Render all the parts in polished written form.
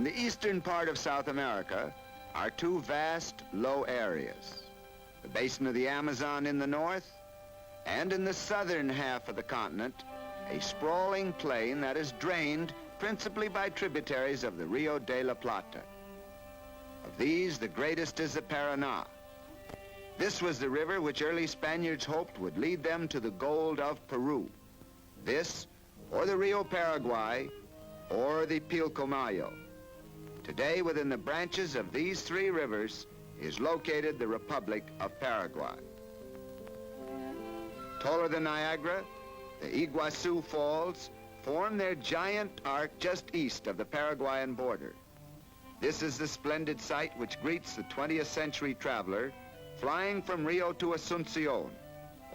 In the eastern part of South America are two vast, low areas. The basin of the Amazon in the north, and in the southern half of the continent, a sprawling plain that is drained principally by tributaries of the Rio de la Plata. Of these, the greatest is the Paraná. This was the river which early Spaniards hoped would lead them to the gold of Peru. This, or the Rio Paraguay, or the Pilcomayo. Today, within the branches of these three rivers, is located the Republic of Paraguay. Taller than Niagara, the Iguazu Falls form their giant arc just east of the Paraguayan border. This is the splendid sight which greets the 20th century traveler flying from Rio to Asuncion,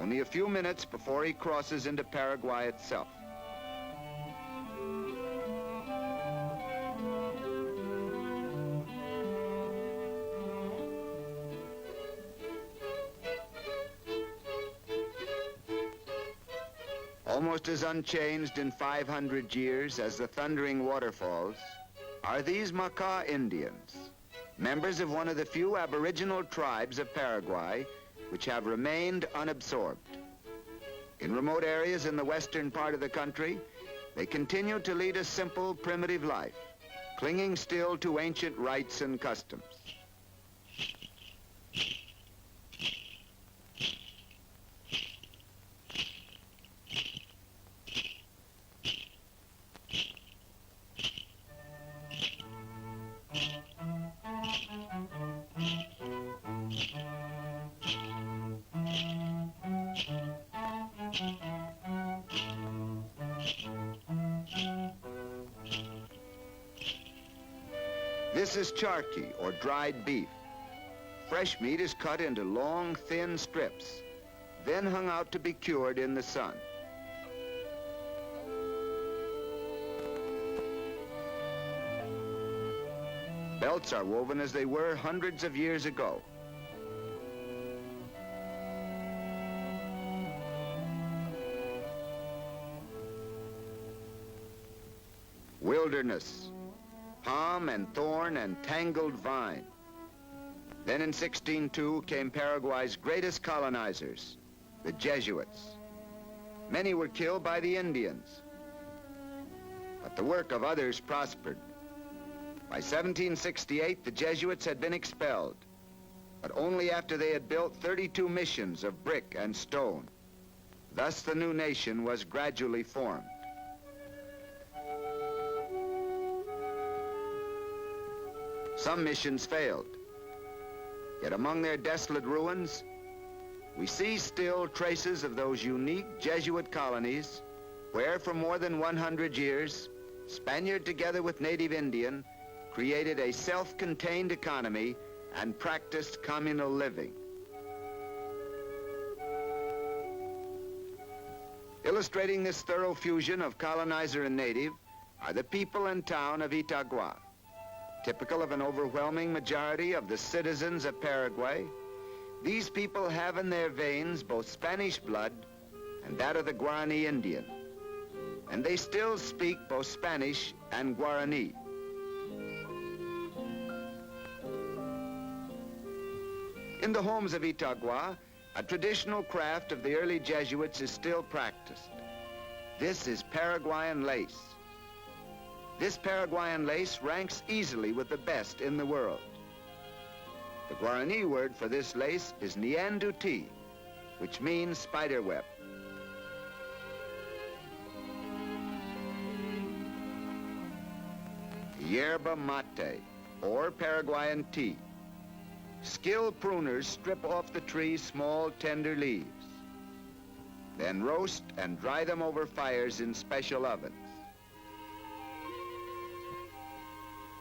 only a few minutes before he crosses into Paraguay itself. Almost as unchanged in 500 years as the thundering waterfalls are these Maikol Indians, members of one of the few aboriginal tribes of Paraguay which have remained unabsorbed. In remote areas in the western part of the country, they continue to lead a simple, primitive life, clinging still to ancient rites and customs. This is charqui, or dried beef. Fresh meat is cut into long, thin strips, then hung out to be cured in the sun. Belts are woven as they were hundreds of years ago. Wilderness, palm and thorn and tangled vine. Then in 1602 came Paraguay's greatest colonizers, the Jesuits. Many were killed by the Indians, but the work of others prospered. By 1768, the Jesuits had been expelled, but only after they had built 32 missions of brick and stone. Thus the new nation was gradually formed. Some missions failed, yet among their desolate ruins, we see still traces of those unique Jesuit colonies where for more than 100 years, Spaniard together with native Indian created a self-contained economy and practiced communal living. Illustrating this thorough fusion of colonizer and native are the people and town of Itagua. Typical of an overwhelming majority of the citizens of Paraguay, these people have in their veins both Spanish blood and that of the Guarani Indian, and they still speak both Spanish and Guarani. In the homes of Itagua, a traditional craft of the early Jesuits is still practiced. This is Paraguayan lace. This Paraguayan lace ranks easily with the best in the world. The Guarani word for this lace is nianduti, which means spider web. Yerba mate, or Paraguayan tea. Skilled pruners strip off the tree's small, tender leaves, then roast and dry them over fires in special ovens.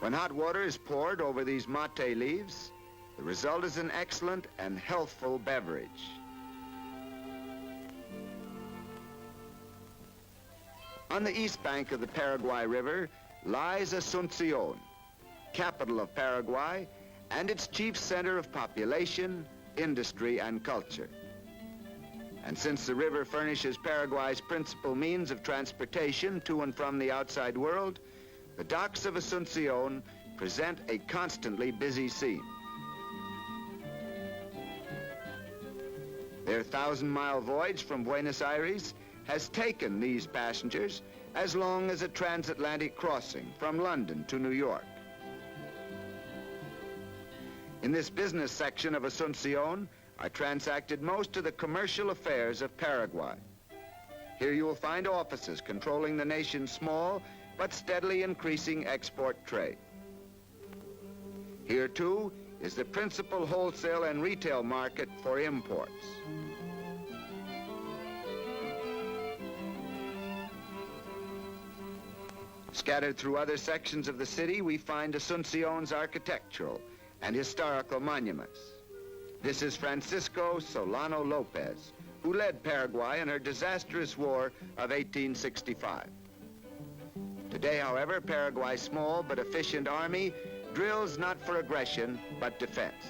When hot water is poured over these mate leaves, the result is an excellent and healthful beverage. On the east bank of the Paraguay River lies Asuncion, capital of Paraguay, and its chief center of population, industry, and culture. And since the river furnishes Paraguay's principal means of transportation to and from the outside world, the docks of Asuncion present a constantly busy scene. Their 1,000-mile voyage from Buenos Aires has taken these passengers as long as a transatlantic crossing from London to New York. In this business section of Asunción are transacted most of the commercial affairs of Paraguay. Here you will find offices controlling the nation's small but steadily increasing export trade. Here, too, is the principal wholesale and retail market for imports. Scattered through other sections of the city, we find Asunción's architectural and historical monuments. This is Francisco Solano Lopez, who led Paraguay in her disastrous war of 1865. Today, however, Paraguay's small but efficient army drills not for aggression, but defense.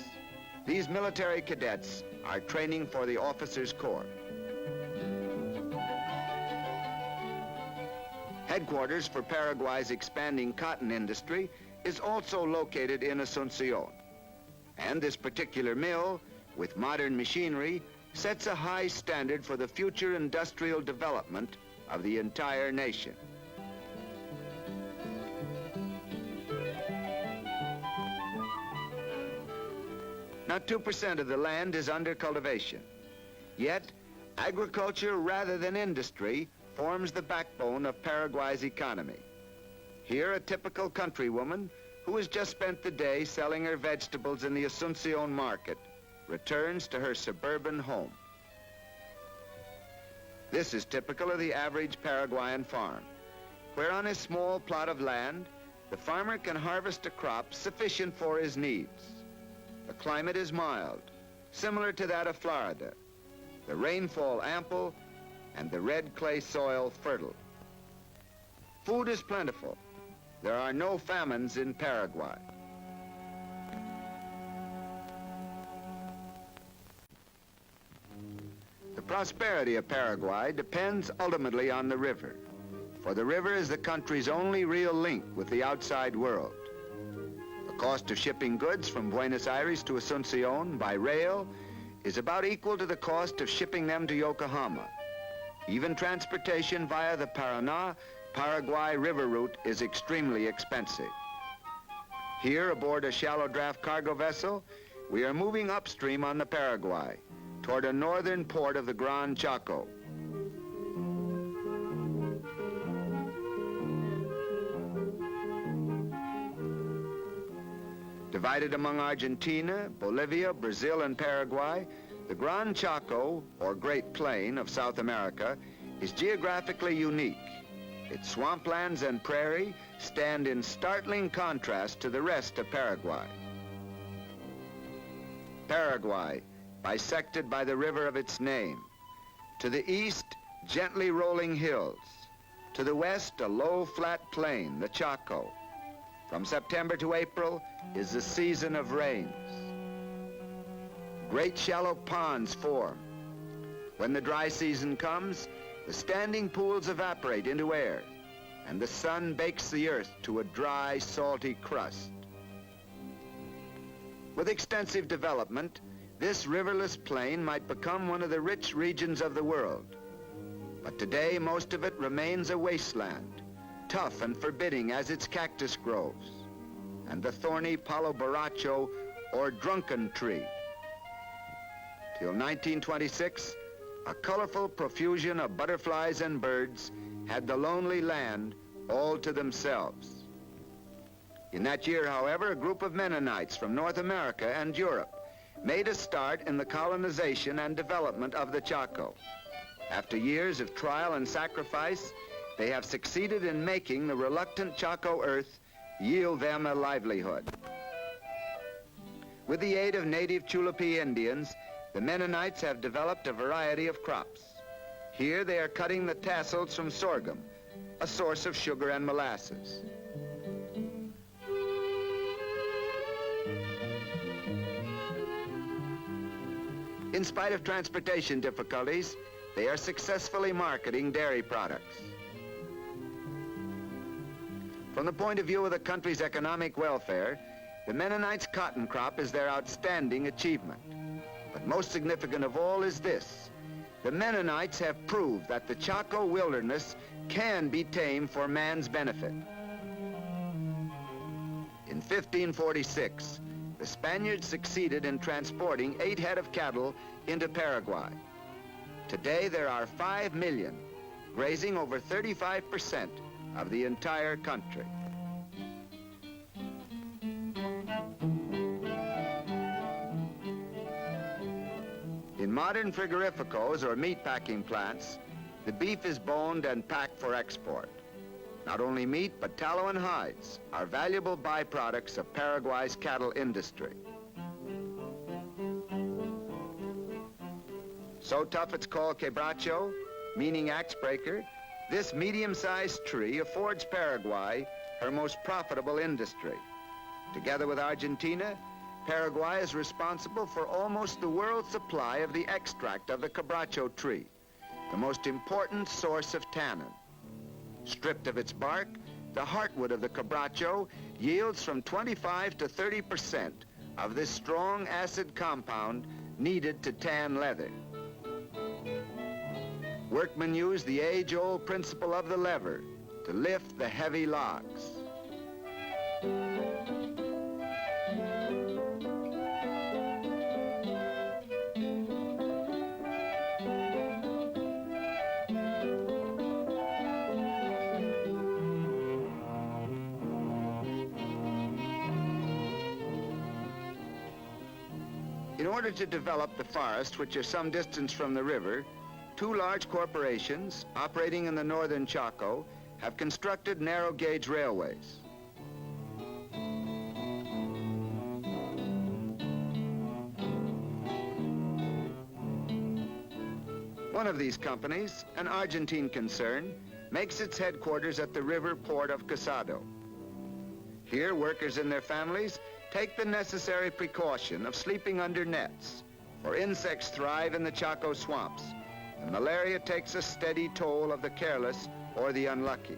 These military cadets are training for the officers' corps. Headquarters for Paraguay's expanding cotton industry is also located in Asunción. And this particular mill, with modern machinery, sets a high standard for the future industrial development of the entire nation. Now, 2% of the land is under cultivation. Yet, agriculture rather than industry forms the backbone of Paraguay's economy. Here, a typical countrywoman who has just spent the day selling her vegetables in the Asunción market returns to her suburban home. This is typical of the average Paraguayan farm, where on a small plot of land, the farmer can harvest a crop sufficient for his needs. The climate is mild, similar to that of Florida, the rainfall ample, and the red clay soil fertile. Food is plentiful. There are no famines in Paraguay. The prosperity of Paraguay depends ultimately on the river, for the river is the country's only real link with the outside world. The cost of shipping goods from Buenos Aires to Asunción by rail is about equal to the cost of shipping them to Yokohama. Even transportation via the Paraná-Paraguay river route is extremely expensive. Here, aboard a shallow draft cargo vessel, we are moving upstream on the Paraguay toward a northern port of the Gran Chaco. Divided among Argentina, Bolivia, Brazil, and Paraguay, the Gran Chaco, or Great Plain of South America, is geographically unique. Its swamplands and prairie stand in startling contrast to the rest of Paraguay. Paraguay, bisected by the river of its name. To the east, gently rolling hills. To the west, a low, flat plain, the Chaco. From September to April is the season of rains. Great shallow ponds form. When the dry season comes, the standing pools evaporate into air, and the sun bakes the earth to a dry, salty crust. With extensive development, this riverless plain might become one of the rich regions of the world. But today, most of it remains a wasteland, tough and forbidding as its cactus groves, and the thorny palo borracho, or drunken tree. Till 1926, a colorful profusion of butterflies and birds had the lonely land all to themselves. In that year, however, a group of Mennonites from North America and Europe made a start in the colonization and development of the Chaco. After years of trial and sacrifice, they have succeeded in making the reluctant Chaco earth yield them a livelihood. With the aid of native Chulupi Indians, the Mennonites have developed a variety of crops. Here they are cutting the tassels from sorghum, a source of sugar and molasses. In spite of transportation difficulties, they are successfully marketing dairy products. From the point of view of the country's economic welfare, the Mennonites' cotton crop is their outstanding achievement. But most significant of all is this: the Mennonites have proved that the Chaco wilderness can be tamed for man's benefit. In 1546, the Spaniards succeeded in transporting 8 head of cattle into Paraguay. Today, there are 5 million, grazing over 35% of the entire country. In modern frigorificos or meat packing plants, the beef is boned and packed for export. Not only meat, but tallow and hides are valuable byproducts of Paraguay's cattle industry. So tough it's called quebracho, meaning axe breaker, this medium-sized tree affords Paraguay her most profitable industry. Together with Argentina, Paraguay is responsible for almost the world's supply of the extract of the quebracho tree, the most important source of tannin. Stripped of its bark, the heartwood of the quebracho yields from 25 to 30% of this strong acid compound needed to tan leather. Workmen use the age-old principle of the lever to lift the heavy logs. In order to develop the forests, which are some distance from the river, 2 large corporations operating in the northern Chaco have constructed narrow-gauge railways. One of these companies, an Argentine concern, makes its headquarters at the river port of Casado. Here, workers and their families take the necessary precaution of sleeping under nets, for insects thrive in the Chaco swamps, and malaria takes a steady toll of the careless or the unlucky.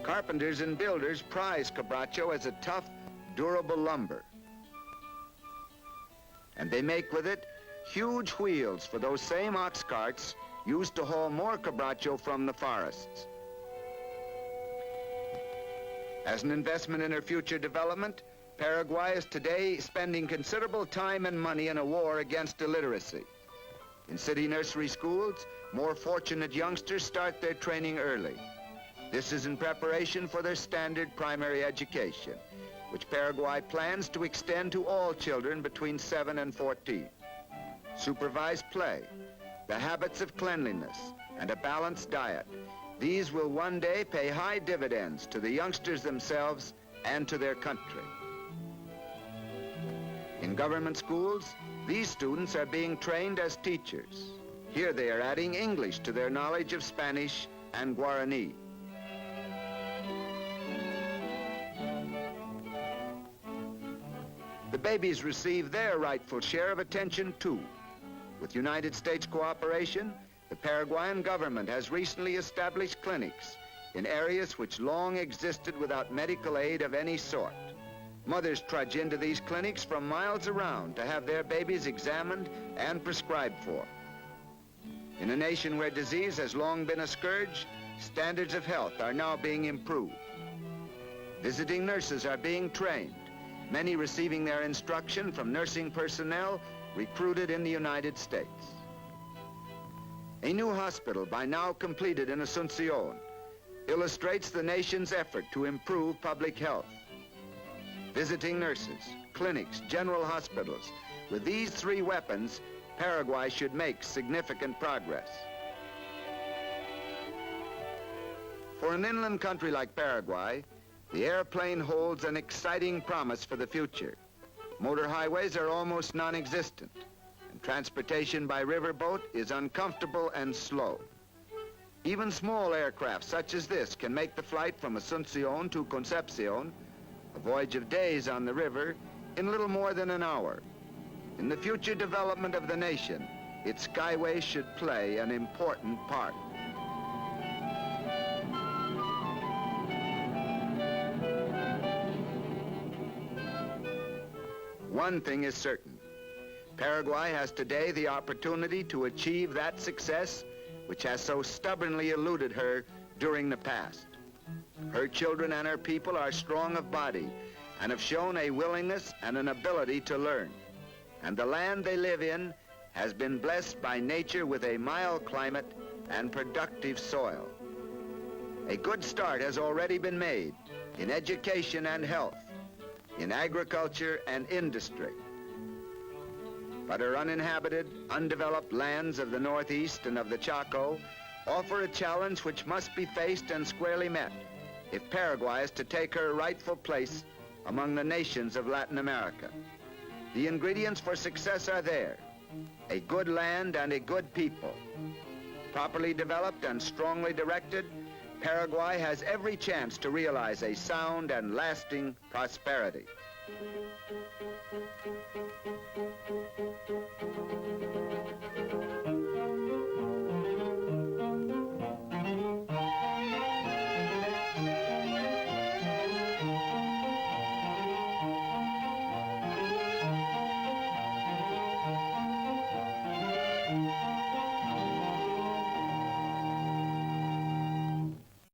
Carpenters and builders prize quebracho as a tough, durable lumber. And they make with it huge wheels for those same ox carts used to haul more quebracho from the forests. As an investment in her future development, Paraguay is today spending considerable time and money in a war against illiteracy. In city nursery schools, more fortunate youngsters start their training early. This is in preparation for their standard primary education, which Paraguay plans to extend to all children between 7 and 14. Supervised play, the habits of cleanliness, and a balanced diet. These will one day pay high dividends to the youngsters themselves and to their country. In government schools, these students are being trained as teachers. Here they are adding English to their knowledge of Spanish and Guarani. The babies receive their rightful share of attention too. With United States cooperation, the Paraguayan government has recently established clinics in areas which long existed without medical aid of any sort. Mothers trudge into these clinics from miles around to have their babies examined and prescribed for. In a nation where disease has long been a scourge, standards of health are now being improved. Visiting nurses are being trained, many receiving their instruction from nursing personnel recruited in the United States. A new hospital, by now completed in Asuncion, illustrates the nation's effort to improve public health. Visiting nurses, clinics, general hospitals. With these 3 weapons, Paraguay should make significant progress. For an inland country like Paraguay, the airplane holds an exciting promise for the future. Motor highways are almost non-existent, and transportation by riverboat is uncomfortable and slow. Even small aircraft such as this can make the flight from Asuncion to Concepcion, a voyage of days on the river, in little more than an hour. In the future development of the nation, its skyways should play an important part. one thing is certain. Paraguay has today the opportunity to achieve that success which has so stubbornly eluded her during the past. Her children and her people are strong of body and have shown a willingness and an ability to learn. And the land they live in has been blessed by nature with a mild climate and productive soil. A good start has already been made in education and health, in agriculture and industry. But her uninhabited, undeveloped lands of the Northeast and of the Chaco offer a challenge which must be faced and squarely met if Paraguay is to take her rightful place among the nations of Latin America. The ingredients for success are there: a good land and a good people. Properly developed and strongly directed, Paraguay has every chance to realize a sound and lasting prosperity.